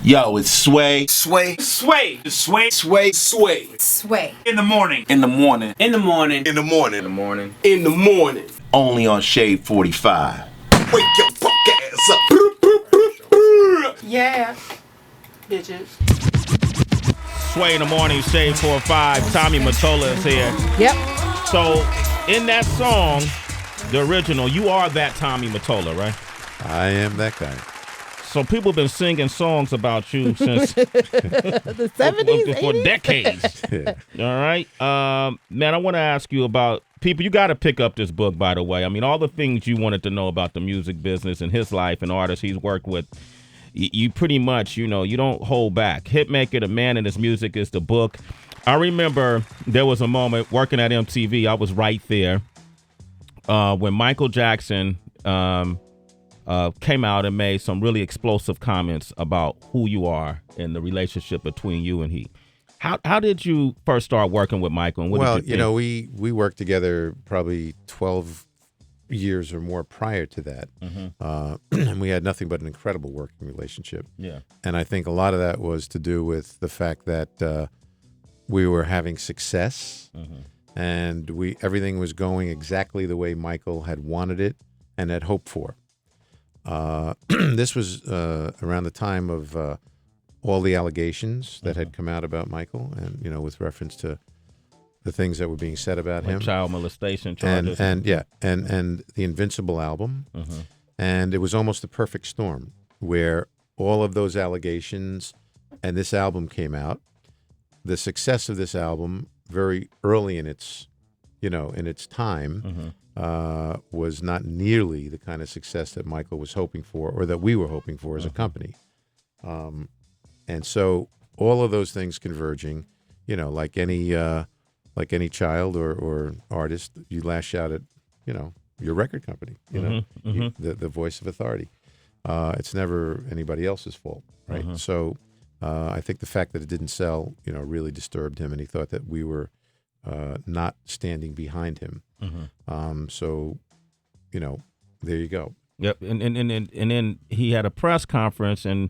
Yo, it's Sway. Sway. Sway. Sway. Sway. Sway. Sway. In the morning. In the morning. In the morning. In the morning. In the morning. In the morning. Only on Shade 45. Wake your fuck ass up. Yeah. Bitches. Sway in the morning, Shade 45. Tommy Mottola is here. Yep. So, in that song, the original, you are that Tommy Mottola, right? I am that guy. So people have been singing songs about you since the 70s, for 80s? decades. Yeah. All right, man. I want to ask you about people. You got to pick up this book, by the way. I mean, all the things you wanted to know about the music business and his life and artists he's worked with. You pretty much, you don't hold back. Hitmaker, The Man and His Music is the book. I remember there was a moment working at MTV. I was right there when Michael Jackson came out and made some really explosive comments about who you are and the relationship between you and he. How did you first start working with Michael? And what did you think? we worked together probably 12 years or more prior to that. And we had nothing but an incredible working relationship. Yeah. And I think a lot of that was to do with the fact that we were having success and everything was going exactly the way Michael had wanted it and had hoped for. This was around the time of all the allegations that had come out about Michael, and with reference to the things that were being said about him, child molestation charges, and the Invincible album, and it was almost a perfect storm where all of those allegations and this album came out. The success of this album, very early in its time. Was not nearly the kind of success that Michael was hoping for or that we were hoping for as a company. And so all of those things converging, like any child or artist, you lash out at, your record company, the voice of authority. It's never anybody else's fault, right? So I think the fact that it didn't sell, really disturbed him, and he thought that we were not standing behind him. So, there you go. Yep, and then he had a press conference, and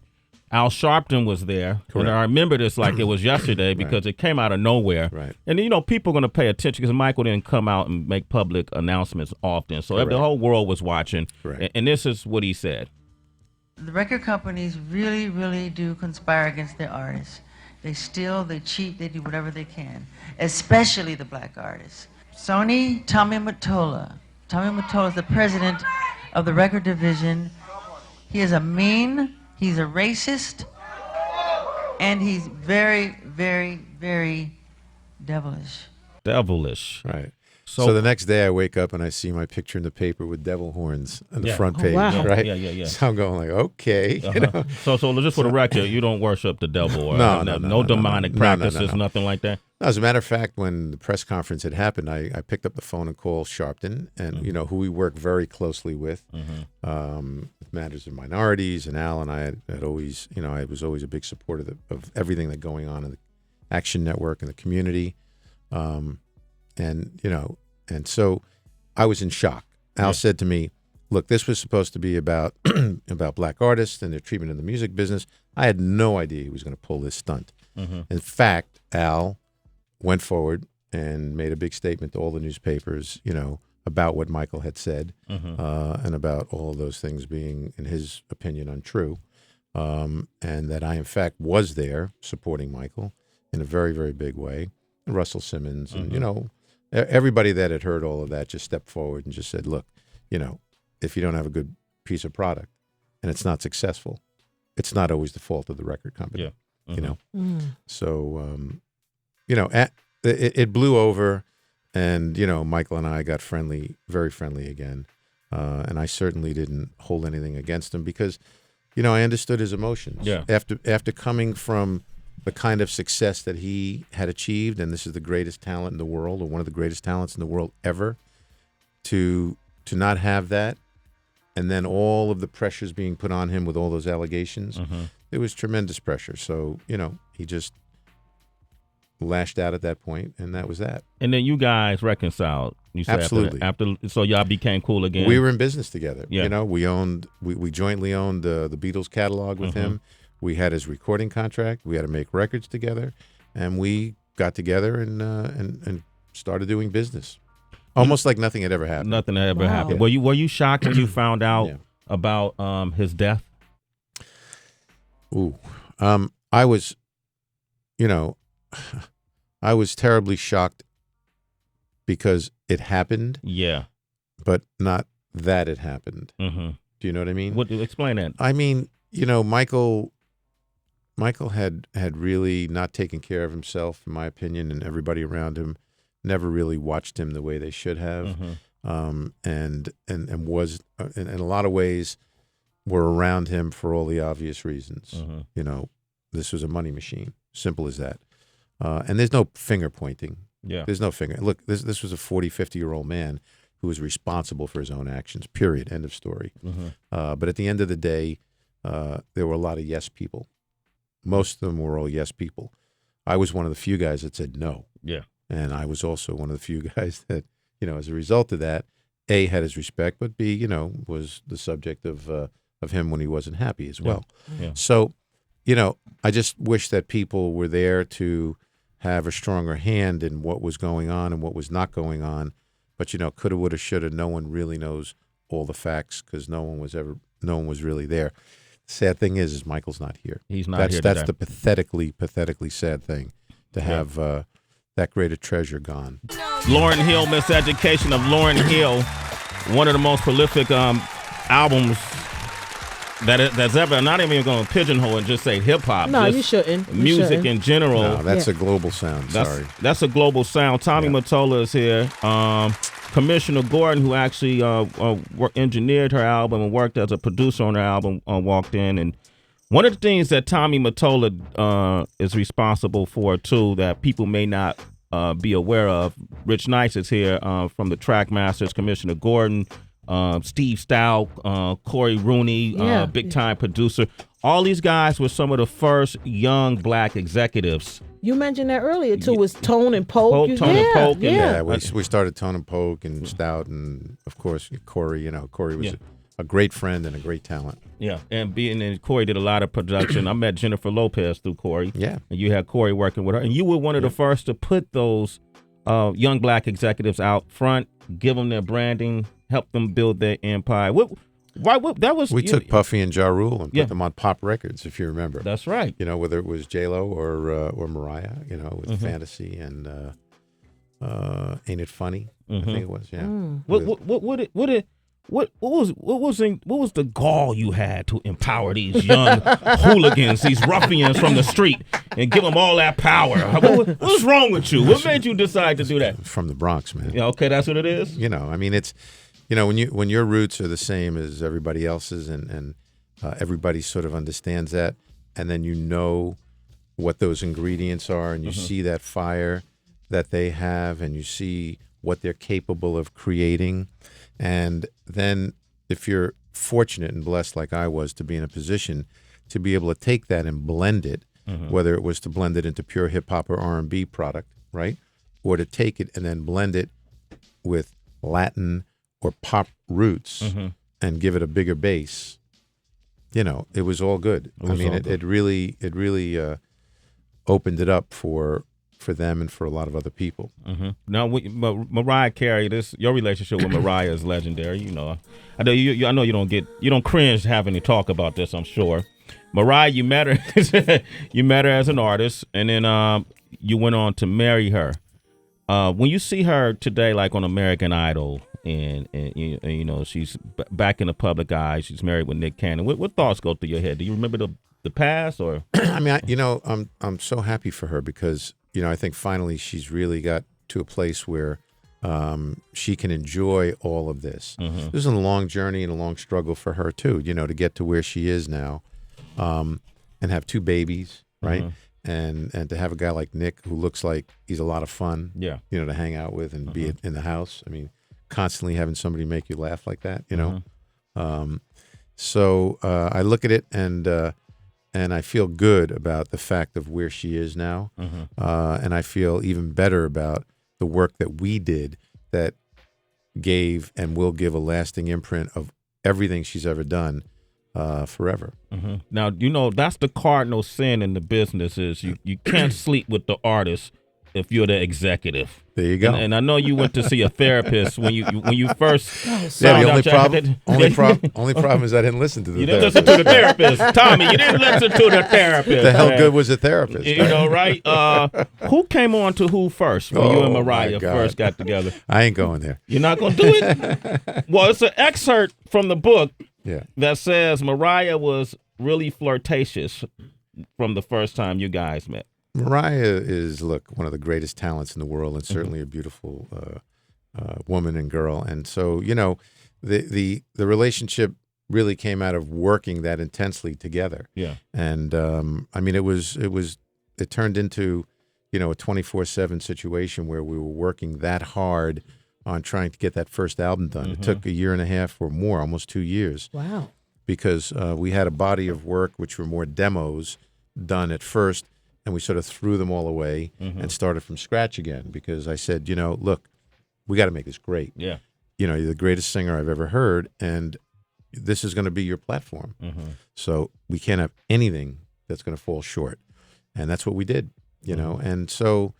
Al Sharpton was there. Correct. And I remember this like it was yesterday because it came out of nowhere. Right. And people are going to pay attention because Michael didn't come out and make public announcements often, so Correct. the whole world was watching. Correct. And this is what he said. The record companies really, really do conspire against their artists. They steal, they cheat, they do whatever they can, especially the black artists. Tommy Mottola. Tommy Mottola is the president of the record division. He is he's a racist, and he's very, very, very devilish. Devilish. Right. So the next day I wake up and I see my picture in the paper with devil horns on the front page, wow. right? Yeah. So I'm going like, okay. So just for the record, you don't worship the devil or No, demonic practices, nothing like that? No, as a matter of fact, when the press conference had happened, I picked up the phone and called Sharpton, and who we work very closely with matters of minorities, and Al and I had always, I was always a big supporter of everything that's going on in the Action Network and the community. And so I was in shock. Al said to me, look, this was supposed to be about about black artists and their treatment in the music business. I had no idea he was going to pull this stunt. In fact, Al went forward and made a big statement to all the newspapers, about what Michael had said and about all of those things being, in his opinion, untrue. And that I, in fact, was there supporting Michael in a very, very big way. And Russell Simmons and, everybody that had heard all of that just stepped forward and just said, look, if you don't have a good piece of product and it's not successful, it's not always the fault of the record company. So, it blew over, and, Michael and I got friendly, very friendly again. And I certainly didn't hold anything against him because, I understood his emotions. Yeah. After coming from the kind of success that he had achieved, and this is the greatest talent in the world, or one of the greatest talents in the world ever, to not have that, and then all of the pressures being put on him with all those allegations, it was tremendous pressure. So, he just lashed out at that point, and that was that. And then you guys reconciled. You said Absolutely. After so y'all became cool again. We were in business together. Yeah. We jointly owned the Beatles catalog with him. We had his recording contract. We had to make records together, and we got together and started doing business, almost like nothing had ever happened. Nothing had ever happened. Yeah. Were you shocked when you found out Yeah. about his death? Ooh, I was, I was terribly shocked because it happened, Yeah. but not that it happened. Mm-hmm. Do you know what I mean? Explain that. I mean, Michael had really not taken care of himself, in my opinion, and everybody around him never really watched him the way they should have, and was in a lot of ways were around him for all the obvious reasons. This was a money machine, simple as that. And there's no finger pointing. Yeah. There's no finger. Look, this was a 40, 50-year-old man who was responsible for his own actions, period, end of story. But at the end of the day, there were a lot of yes people. Most of them were all yes people. I was one of the few guys that said no. Yeah. And I was also one of the few guys that, as a result of that, A, had his respect, but B, was the subject of him when he wasn't happy as well. Yeah. So, I just wish that people were there to have a stronger hand in what was going on and what was not going on. But, coulda, woulda, shoulda, no one really knows all the facts because no one was really there. Sad thing is Michael's not here. He's not that's here That's today. the pathetically sad thing, to have that great a treasure gone. Lauryn Hill, Miseducation of Lauryn Hill, one of the most prolific albums that's ever. I'm not even going to pigeonhole and just say hip hop. No, just you shouldn't. You music shouldn't. in general. No, that's a global sound. Sorry. That's a global sound. Tommy Mottola is here. Commissioner Gordon, who actually engineered her album and worked as a producer on her album, walked in. And one of the things that Tommy Mottola is responsible for, too, that people may not be aware of, Rich Nice is here from the Track Masters, Commissioner Gordon, Steve Stout, Corey Rooney, big-time producer. All these guys were some of the first young black executives. You mentioned that earlier, too, was Tone and Poke. Tone and Poke. Yeah, we started Tone and Poke and Stout, and, of course, Corey. Corey was a great friend and a great talent. Yeah, and Corey did a lot of production. I met Jennifer Lopez through Corey. Yeah. And you had Corey working with her. And you were one of the first to put those young black executives out front, give them their branding, help them build their empire. We took Puffy and Ja Rule and put them on pop records, if you remember. That's right. Whether it was J-Lo or Mariah, with Fantasy and Ain't It Funny? I think it was, yeah. What was the gall you had to empower these young hooligans, these ruffians from the street, and give them all that power? What was wrong with you? What made you decide to do that? From the Bronx, man. Yeah, okay, that's what it is. It's when your roots are the same as everybody else's, and everybody sort of understands that, and then what those ingredients are, and you see that fire that they have, and you see what they're capable of creating. And then if you're fortunate and blessed like I was to be in a position to be able to take that and blend it, whether it was to blend it into pure hip-hop or R&B product, right? Or to take it and then blend it with Latin or pop roots and give it a bigger base, it was all good. It really opened it up for them and for a lot of other people. Now, Mariah Carey, your relationship with Mariah is legendary. I know you don't cringe having to talk about this. I'm sure. Mariah, you met her, as an artist, and then you went on to marry her. When you see her today, like on American Idol, and she's back in the public eye, she's married with Nick Cannon. What thoughts go through your head? Do you remember the past, or? I'm so happy for her because. I think finally she's really got to a place where she can enjoy all of this. This is a long journey and a long struggle for her too, to get to where she is now, and have 2 babies, right? And to have a guy like Nick who looks like he's a lot of fun, to hang out with and be in the house. Constantly having somebody make you laugh like that, So I look at it and I feel good about the fact of where she is now. And I feel even better about the work that we did that gave and will give a lasting imprint of everything she's ever done forever. Now, you know, that's the cardinal sin in the business is you can't sleep with the artist if you're the executive. There you go. And I know you went to see a therapist when you first Yeah, found the out you had it. only problem is I didn't listen to the You didn't therapist. listen to the therapist. Tommy, you didn't listen to the therapist. The hell man. good was a therapist? You know, right? Who came on to who first when you and Oh, Mariah my God. first got together? I ain't going there. You're not going to do it? Well, it's an excerpt from the book Yeah. that says Mariah was really flirtatious from the first time you guys met. Mariah is, look, one of the greatest talents in the world, and certainly a beautiful woman and girl. And so, you know, the relationship really came out of working that intensely together. Yeah. And I mean, it turned into, you know, a 24/7 situation where we were working that hard on trying to get that first album done. It took a year and a half or more, almost 2 years. Wow. Because we had a body of work which were more demos done at first, and we sort of threw them all away and started from scratch again. Because I said, you know, look, we got to make this great. Yeah. You know, you're the greatest singer I've ever heard, and this is going to be your platform. So we can't have anything that's going to fall short, and that's what we did. You know, and so,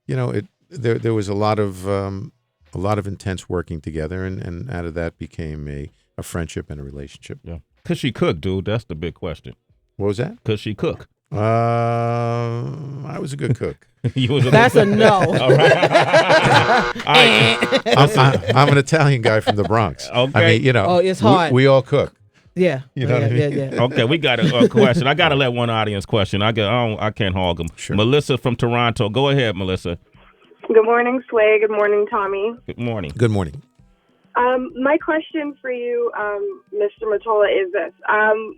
you know, there was a lot of intense working together, and out of that became a friendship and a relationship. Yeah. Could she cook, dude? That's the big question. What was that? Could she cook? I was a good cook. You was That's a no. All right. All right. I'm an Italian guy from the Bronx. Okay. I mean, you know, Oh, it's hard. We all cook. Yeah. You know yeah, what I mean? yeah. Okay, we got a question. I got to let one audience question. I can't hog them. Sure. Melissa from Toronto. Go ahead, Melissa. Good morning, Sway. Good morning, Tommy. Good morning. Good morning. My question for you, Mr. Mottola, is this.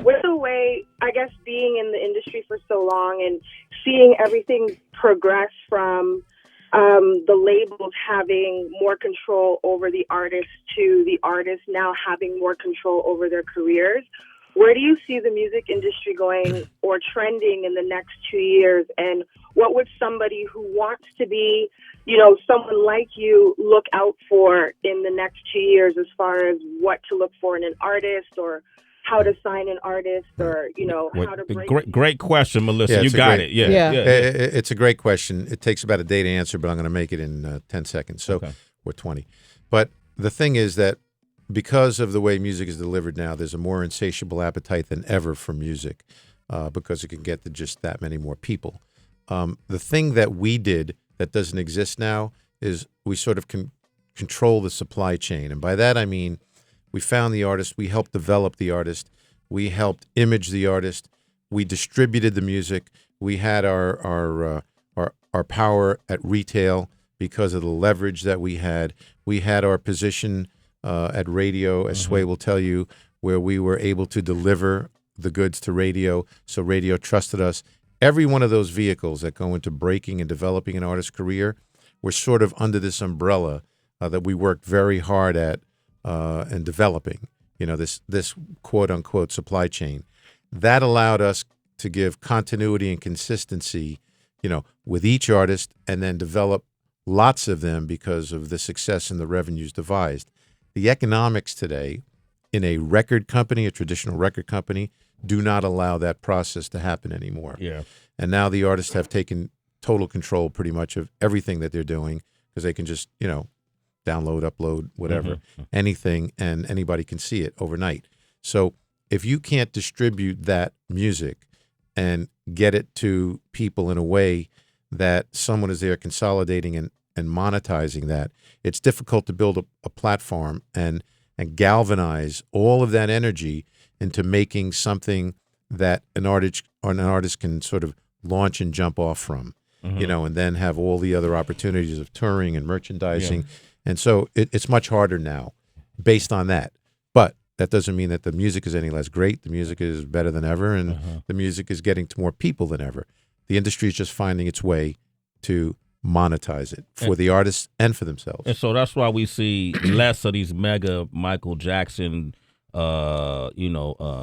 With the way, I guess, being in the industry for so long and seeing everything progress from the labels having more control over the artist to the artists now having more control over their careers, where do you see the music industry going or trending in the next 2 years? And what would somebody who wants to be, you know, someone like you look out for in the next 2 years as far as what to look for in an artist or how to sign an artist or, you know, how to break... Great question, Melissa. Yeah, You it's a got great- it. Yeah. Yeah. It's a great question. It takes about a day to answer, but I'm going to make it in 10 seconds. So, or 20. But the thing is that because of the way music is delivered now, there's a more insatiable appetite than ever for music because it can get to just that many more people. The thing that we did that doesn't exist now is we sort of control the supply chain. And by that, I mean, we found the artist, we helped develop the artist, we helped image the artist, we distributed the music, we had our power at retail because of the leverage that we had our position at radio, as Sway will tell you, where we were able to deliver the goods to radio, so radio trusted us. Every one of those vehicles that go into breaking and developing an artist's career were sort of under this umbrella that we worked very hard at and developing, you know, this quote unquote supply chain. That allowed us to give continuity and consistency, you know, with each artist and then develop lots of them because of the success and the revenues devised. The economics today in a record company, a traditional record company, do not allow that process to happen anymore. Yeah. And now the artists have taken total control pretty much of everything that they're doing because they can just, you know, download, upload, whatever, anything, and anybody can see it overnight. So if you can't distribute that music and get it to people in a way that someone is there consolidating and monetizing that, it's difficult to build a platform and galvanize all of that energy into making something that an artist can sort of launch and jump off from, you know, and then have all the other opportunities of touring and merchandising. Yeah. And so it's much harder now based on that. But that doesn't mean that the music is any less great. The music is better than ever, and the music is getting to more people than ever. The industry is just finding its way to monetize it for the artists and for themselves. And so that's why we see less of these mega Michael Jackson,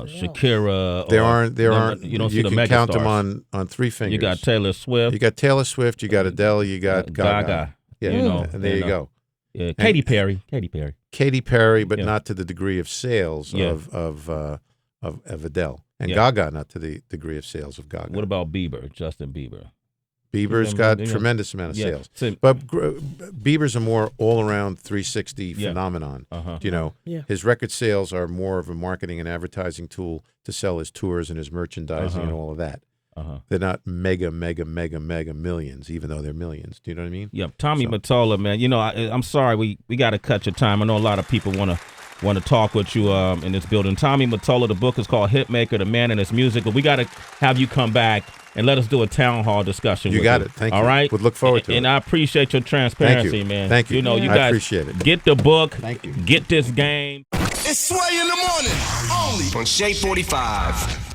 Shakira. There aren't. You don't see you the can mega count stars. them on three fingers. You got Taylor Swift. You got Taylor Swift. You got Adele. You got Gaga. Yeah, you know, and there you go. Yeah, Katy Perry, Katy Perry, but Yeah. not to the degree of sales Yeah. of of Adele, and Yeah. Gaga not to the degree of sales of Gaga. What about Bieber, Justin Bieber? Bieber's got tremendous amount of Yeah. sales, So- but Bieber's a more all-around 360 phenomenon. Uh-huh. You know, Yeah. his record sales are more of a marketing and advertising tool to sell his tours and his merchandising and all of that. Uh-huh. They're not mega millions, even though they're millions. Do you know what I mean? Yep. Tommy Mottola, man. You know, I'm sorry we got to cut your time. I know a lot of people want to talk with you in this building. Tommy Mottola, the book is called Hitmaker, The Man and His Music. But we got to have you come back and let us do a town hall discussion. You got it. Thank you. All right. Would look forward to it. And I appreciate your transparency, Thank you. man. Thank you. You know, you I guys appreciate it. get the book. Thank you. Get this game. It's Sway in the morning, only on Shade 45.